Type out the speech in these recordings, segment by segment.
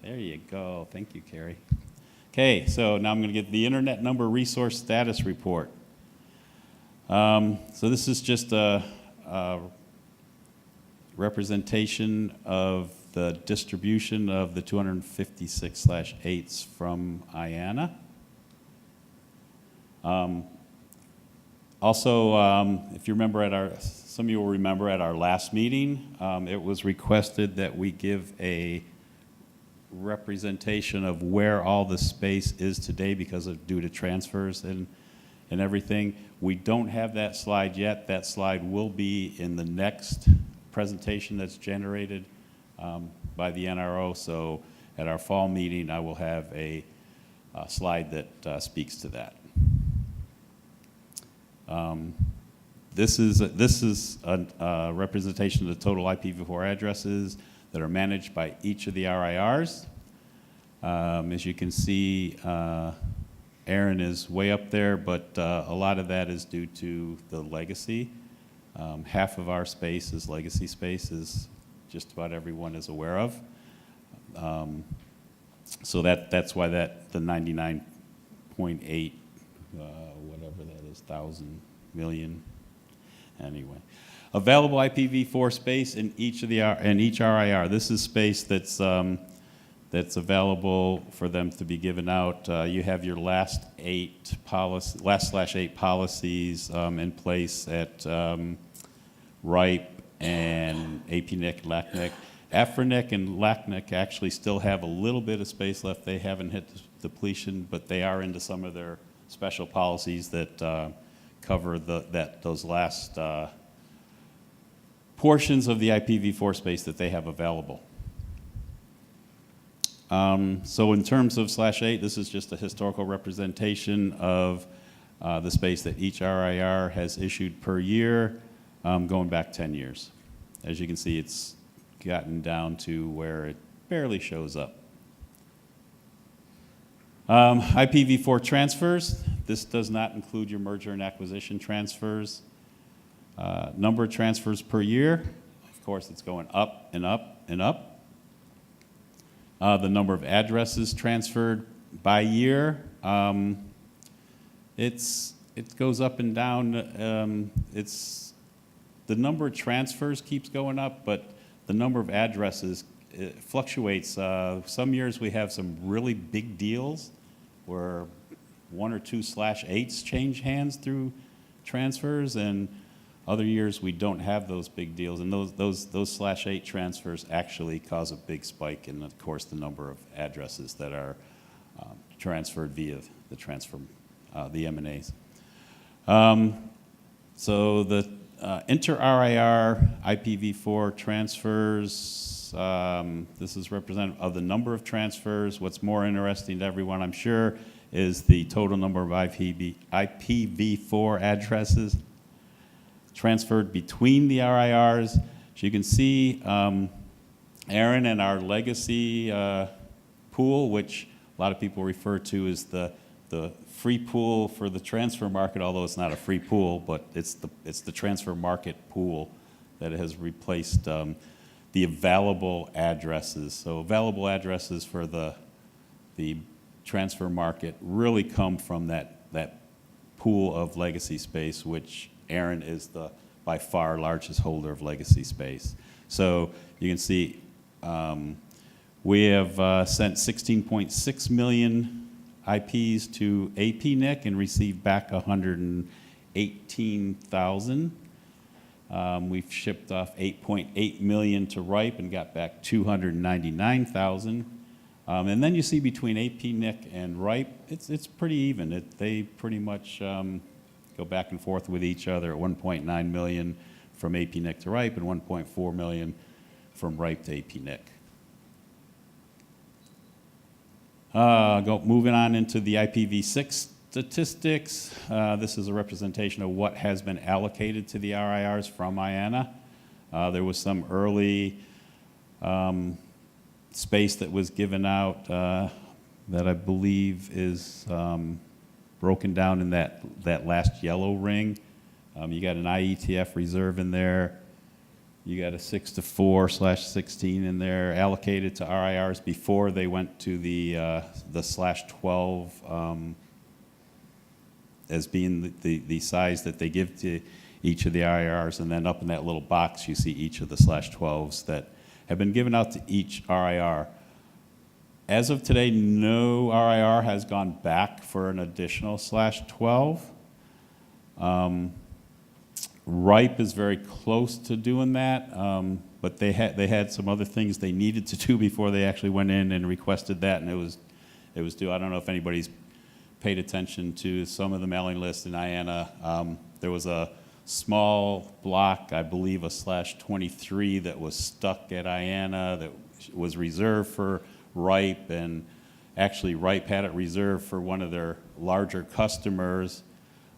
There you go. Thank you, Carrie. Okay, so now I'm going to get the Internet Number Resource Status Report. So this is just a representation of the distribution of the 256/8s from IANA. Also, if you remember some of you will remember at our last meeting, it was requested that we give a representation of where all the space is today because of due to transfers and everything. We don't have that slide yet. That slide will be in the next presentation that's generated by the NRO. So at our fall meeting, I will have a slide that speaks to that. This is a representation of the total IPv4 addresses that are managed by each of the RIRs. As you can see, ARIN is way up there, but a lot of that is due to the legacy. Half of our space is legacy space, as just about everyone is aware of. So that's why the 99.8, whatever that is, thousand million, anyway. Available IPv4 space in each RIR. This is space that's available for them to be given out. You have your last /8 policies in place at RIPE and APNIC, LACNIC. AFRINIC and LACNIC actually still have a little bit of space left. They haven't hit depletion, but they are into some of their special policies that cover those last portions of the IPv4 space that they have available. So in terms of /8, this is just a historical representation of the space that each RIR has issued per year, going back 10 years. As you can see, it's gotten down to where it barely shows up. IPv4 transfers. This does not include your merger and acquisition transfers. Number of transfers per year. Of course, it's going up and up and up. The number of addresses transferred by year. It goes up and down. The number of transfers keeps going up, but the number of addresses fluctuates. Some years we have some really big deals where 1 or 2 /8s change hands through transfers, and other years we don't have those big deals, and those /8 transfers actually cause a big spike in, of course, the number of addresses that are transferred via the transfer, the M&As. So the inter-RIR IPv4 transfers, this is representative of the number of transfers. What's more interesting to everyone, I'm sure, is the total number of IPv4 addresses transferred between the RIRs. As you can see, ARIN and our legacy pool, which a lot of people refer to as the free pool for the transfer market, although it's not a free pool, but it's the transfer market pool that has replaced the available addresses. So available addresses for the transfer market really come from that pool of legacy space, which ARIN is the by far largest holder of legacy space. So you can see we have sent 16.6 million IPs to APNIC and received back 118,000. We've shipped off 8.8 million to RIPE and got back 299,000. And then you see between APNIC and RIPE, it's pretty even. They pretty much go back and forth with each other at 1.9 million from APNIC to RIPE and 1.4 million from RIPE to APNIC. Moving on into the IPv6 statistics. This is a representation of what has been allocated to the RIRs from IANA. There was some early space that was given out that I believe is broken down in that last yellow ring. You got an IETF reserve in there. You got a 6 to 4/16 in there allocated to RIRs before they went to the /12 as being the size that they give to each of the RIRs, and then up in that little box you see each of the /12s that have been given out to each RIR. As of today, no RIR has gone back for an additional /12. RIPE is very close to doing that, but they had some other things they needed to do before they actually went in and requested that, and it was due. I don't know if anybody's paid attention to some of the mailing lists in IANA. There was a small block, I believe a /23 that was stuck at IANA that was reserved for RIPE, and actually RIPE had it reserved for one of their larger customers,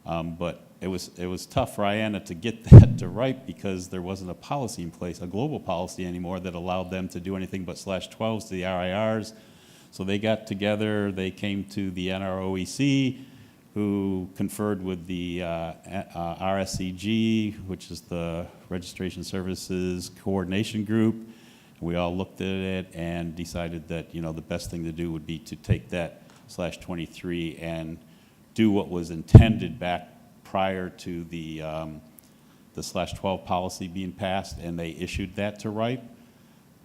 but it was tough for IANA to get that to RIPE because there wasn't a policy in place, a global policy anymore that allowed them to do anything but /12s to the RIRs. So they got together, they came to the NROEC, who conferred with the RSCG, which is the Registration Services Coordination Group. We all looked at it and decided that, you know, the best thing to do would be to take that /23 and do what was intended back prior to the /12 policy being passed, and they issued that to RIPE.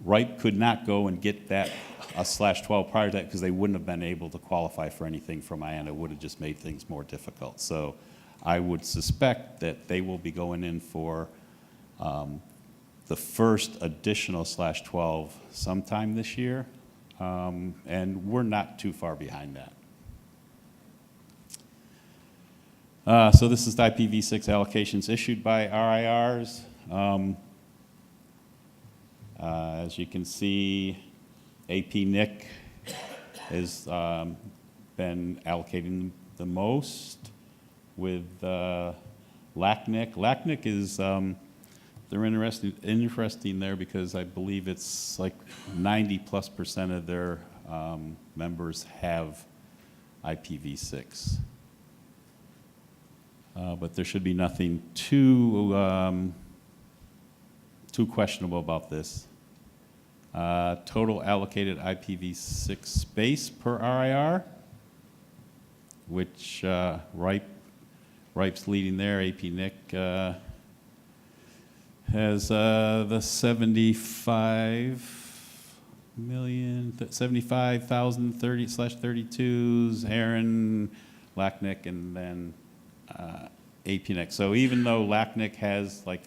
RIPE could not go and get that a /12 prior to that because they wouldn't have been able to qualify for anything from IANA. It would have just made things more difficult. So I would suspect that they will be going in for the first additional /12 sometime this year, and we're not too far behind that. So this is the Ipv6 allocations issued by RIRs. As you can see, AP-NIC has been allocating the most with LACNIC. LACNIC is, they're interesting there because I believe it's like 90+% of their members have Ipv6. But there should be nothing too questionable about this. Total allocated Ipv6 space per RIR, which RIPE's leading there. AP-NIC has the 75,000 30/32s, ARIN, LACNIC, and then AP-NIC. So even though LACNIC has like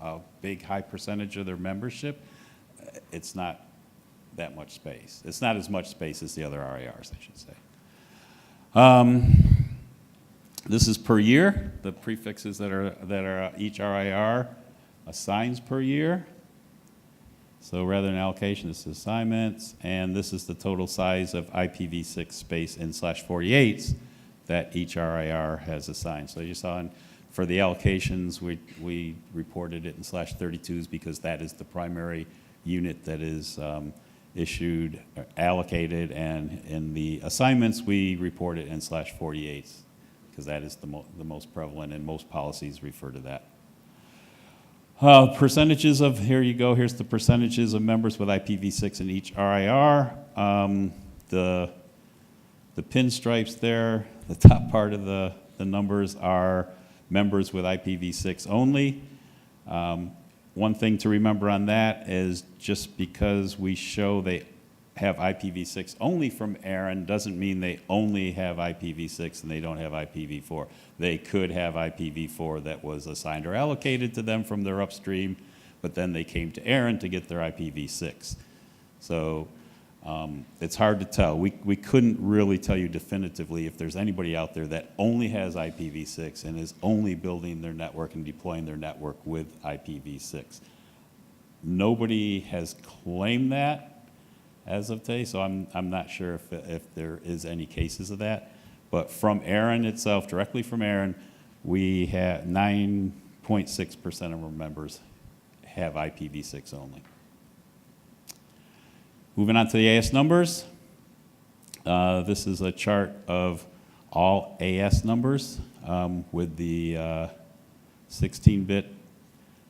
a big high percentage of their membership, it's not that much space. It's not as much space as the other RIRs, I should say. This is per year. The prefixes that are each RIR assigns per year. So rather than allocation, this is assignments, and this is the total size of Ipv6 space in /48s that each RIR has assigned. So you saw for the allocations, we reported it in /32s because that is the primary unit that is issued, allocated, and in the assignments, we report it in /48s because that is the most prevalent, and most policies refer to that. Percentages of, here you go, here's the percentages of members with Ipv6 in each RIR. The pinstripes there, the top part of the numbers are members with Ipv6 only. One thing to remember on that is just because we show they have Ipv6 only from ARIN doesn't mean they only have Ipv6 and they don't have Ipv4. They could have Ipv4 that was assigned or allocated to them from their upstream, but then they came to ARIN to get their Ipv6. So it's hard to tell. We couldn't really tell you definitively if there's anybody out there that only has Ipv6 and is only building their network and deploying their network with Ipv6. Nobody has claimed that as of today, so I'm not sure if there is any cases of that. But from ARIN itself, directly from ARIN, we have 9.6% of our members have Ipv6 only. Moving on to the AS numbers. This is a chart of all AS numbers with the 16-bit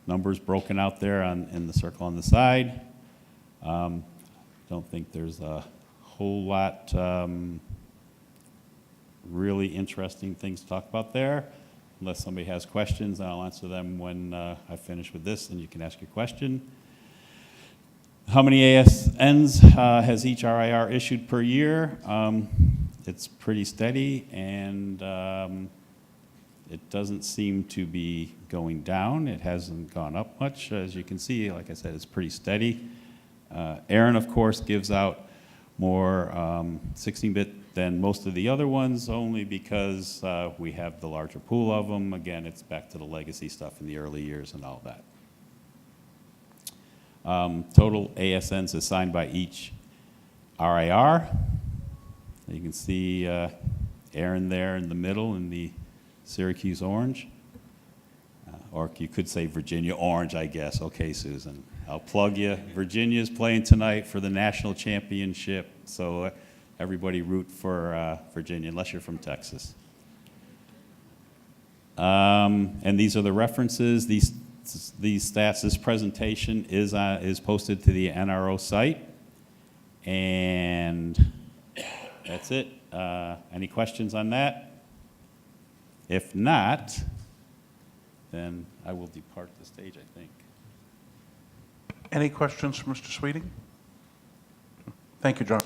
numbers broken out there in the circle on the side. Don't think there's a whole lot really interesting things to talk about there. Unless somebody has questions, I'll answer them when I finish with this, and you can ask your question. How many ASNs has each RIR issued per year? It's pretty steady, and it doesn't seem to be going down. It hasn't gone up much. As you can see, like I said, it's pretty steady. ARIN, of course, gives out more 16-bit than most of the other ones, only because we have the larger pool of them. Again, it's back to the legacy stuff in the early years and all that. Total ASNs assigned by each RIR. You can see ARIN there in the middle in the Syracuse orange. Or you could say Virginia orange, I guess. Okay, Susan, I'll plug you. Virginia's playing tonight for the national championship, so everybody root for Virginia, unless you're from Texas. And these are the references. These stats, this presentation is posted to the NRO site. And that's it. Any questions on that? If not, then I will depart the stage, I think. Any questions for Mr. Sweeting? Thank you, John.